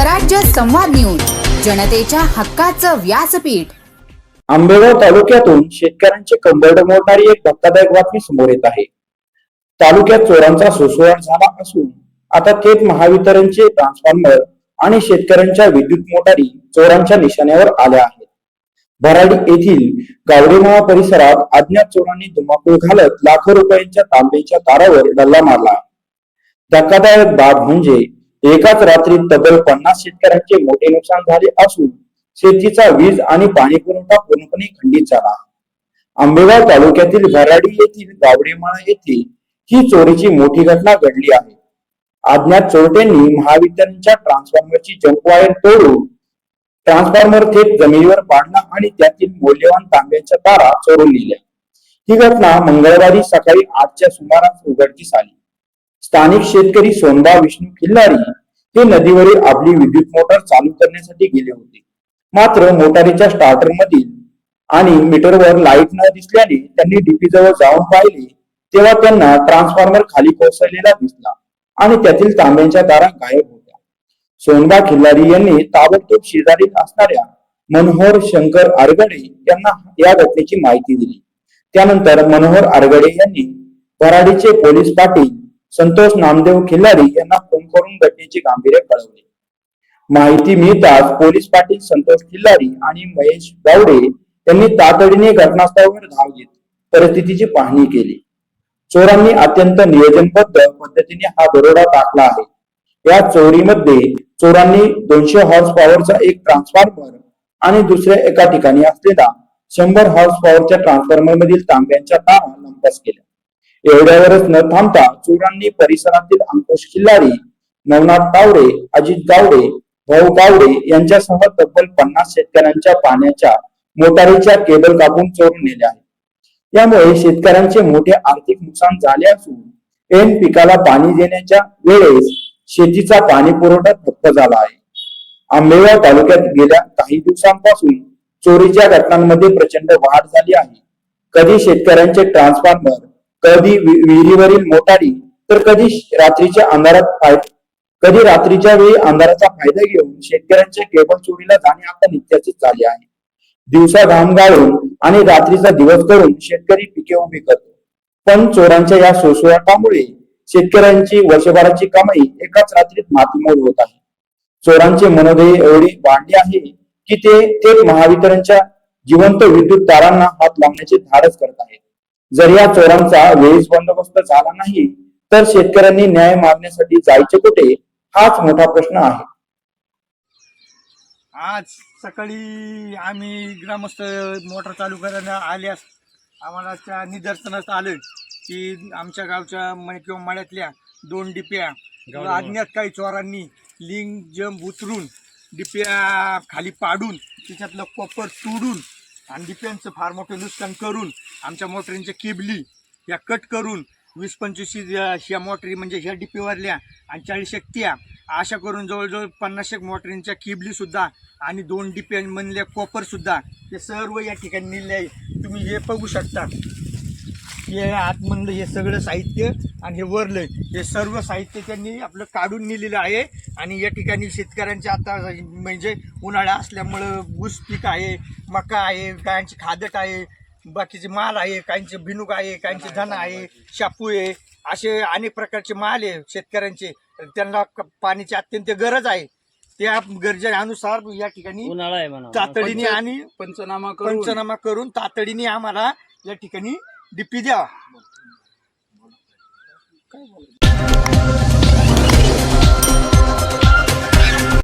स्वराज्य संवाद न्यूज, जनतेच्या हक्काचं व्यासपीठ। आंबेगाव तालुक्यातून शेतकऱ्यांचे कंबरड मोडणारी एक धक्कादायक बातमी समोर येत आहे। तालुक्यात चोरांचा सुळसुळाट झाला असून आता थेट महावितरणचे ट्रान्सफॉर्मर आणि शेतकऱ्यांच्या विद्युत मोटारी चोरांच्या निशाण्यावर आल्या आहेत। भराडी येथील गावडेमाळा परिसरात अज्ञात चोरांनी धुमाकूळ घालत लाखो रुपयांच्या तांब्याच्या तारावर डल्ला मारला। धक्कादायक बाब म्हणजे एकाच रात्री तब्बल 50 शेतकऱ्यांचे मोठे नुकसान झाले असून शेतीचा वीज आणि पाणी पुरवठा पूर्णपणे खंडित झाला। आंबेगाव तालुक्यातील भराडी येथील गावडेमाळा येथे ही चोरीची मोठी घटना घडली आहे। अज्ञात चोरट्यांनी महावितरणच्या ट्रान्सफॉर्मरची जंप वायर तोडून ट्रान्सफॉर्मर थेट जमिनीवर पाडला आणि त्यातील मौल्यवान तांब्याच्या तारा चोरून नेल्या। ही घटना मंगळवारी सकाळी 8च्या सुमारास उघडकीस आली। स्थानिक शेतकरी सोनबा विष्णू खिल्लारी हे नदीवरील आपली विद्युत मोटार चालू करण्यासाठी गेले होते, मात्र मोटारीच्या स्टार्टर मधील आणि मीटरवर लाईट न दिसल्याने त्यांनी डीपी जवळ जाऊन पाहिले तेव्हा त्यांना ट्रान्सफॉर्मर खाली कोसळलेला दिसला आणि त्यातील तांब्याच्या तारा गायब होत्या। सोनबा खिल्लारी यांनी ताबडतोब शेजारील असणाऱ्या मनोहर शंकर आरगडे यांना या घटनेची माहिती दिली। त्यानंतर मनोहर आरगडे यांनी भराडीचे पोलीस पाटील संतोष नामदेव खिल्लारी यांना फोन करून घटनेचे गांभीर्य कळवले। माहिती मिळताच पोलीस पाटील संतोष खिल्लारी आणि महेश गावडे यांनी तातडीने घटनास्थळावर धाव घेत परिस्थितीची पाहणी केली। चोरांनी अत्यंत नियोजनबद्ध पद्धतीने हा दरोडा टाकला आहे। या चोरीमध्ये चोरांनी 200 हॉर्स पॉवरचा एक ट्रान्सफॉर्मर आणि दुसऱ्या एका ठिकाणी असलेला 100 हॉर्स पॉवरच्या ट्रान्सफॉर्मर मधील तांब्याच्या तारा लंपास केल्या। एवढ्यावरच न थांबता चोरांनी परिसरातील अंकुश खिल्लारी, नवनाथ तावडे, अजित गावडे, भाऊ गावडे यांच्यासह तब्बल 50 शेतकऱ्यांच्या पाण्याच्या मोटारीच्या केबल कापून चोरून नेल्या आहेत। यामुळे शेतकऱ्यांचे मोठे आर्थिक नुकसान झाले असून ऐन पिकाला पाणी देण्याच्या वेळेस शेतीचा पाणी पुरवठा ठप्प झाला आहे। आंबेगाव तालुक्यात गेल्या काही दिवसांपासून चोरीच्या घटनांमध्ये प्रचंड वाढ झाली आहे। कधी शेतकऱ्यांचे ट्रान्सफॉर्मर, कधी विहिरीवरील मोटारी, तर कधी रात्रीच्या वेळी अंधाराचा फायदा घेऊन शेतकऱ्यांच्या केबल चोरीला जाणे आता नित्याचेच झाले आहे। दिवसा घाम गाळून आणि रात्रीचा दिवस करून शेतकरी पिके उभी करतो, पण चोरांच्या या सुळसुळाटामुळे शेतकऱ्यांची वर्षभराची कमाई एकाच रात्रीत मातीमोल होत आहे। चोरांचे मनोधैर्य एवढे वाढले आहे की ते थेट महावितरणच्या जिवंत विद्युत तारांना हात लावण्याचे धाडस करत आहेत। जर या चोरांचा वेळीच बंदोबस्त झाला नाही तर शेतकऱ्यांनी न्याय मागण्यासाठी जायचे कुठे, हाच मोठा प्रश्न आहे। आज सकाळी आम्ही ग्रामस्थ मोटर चालू करायला आल्यास आम्हाला त्या निदर्शनास आलं की आमच्या गावच्या किंवा मळ्यातल्या 2 डिप्या अज्ञात काही चोरांनी लिंक जंप उतरून डिप्या खाली पाडून त्याच्यातलं कॉपर तोडून आणि डिप्यांचं फार मोठं नुकसान करून आमच्या मोटरींच्या केबली या कट करून 20-25 ह्या मोटरी म्हणजे ह्या डिपीवरल्या आणि 40 त्या अशा करून जवळजवळ 50 मोटरींच्या केबलीसुद्धा आणि 2 डिप्यांमधल्या कॉपरसुद्धा हे सर्व या ठिकाणी नेले आहे। तुम्ही हे बघू शकता, हे आतमधलं हे सगळं साहित्य आणि हे वरलं हे सर्व साहित्य त्यांनी आपलं काढून नेलेलं आहे। आणि या ठिकाणी शेतकऱ्यांचे आता म्हणजे उन्हाळा असल्यामुळं ऊस पीक आहे, मका आहे, गायांची खादट आहे, बाकीचे माल आहे, काहींचे भिनुक आहे, काहींचे धन आहे, शापू आहे, असे अनेक प्रकारचे माल आहे शेतकऱ्यांचे। त्यांना पाण्याची अत्यंत गरज आहे। त्या गरजेनुसार या ठिकाणी तातडीने आणि पंचनामा करून तातडीने आम्हाला या ठिकाणी डीपी द्यावा।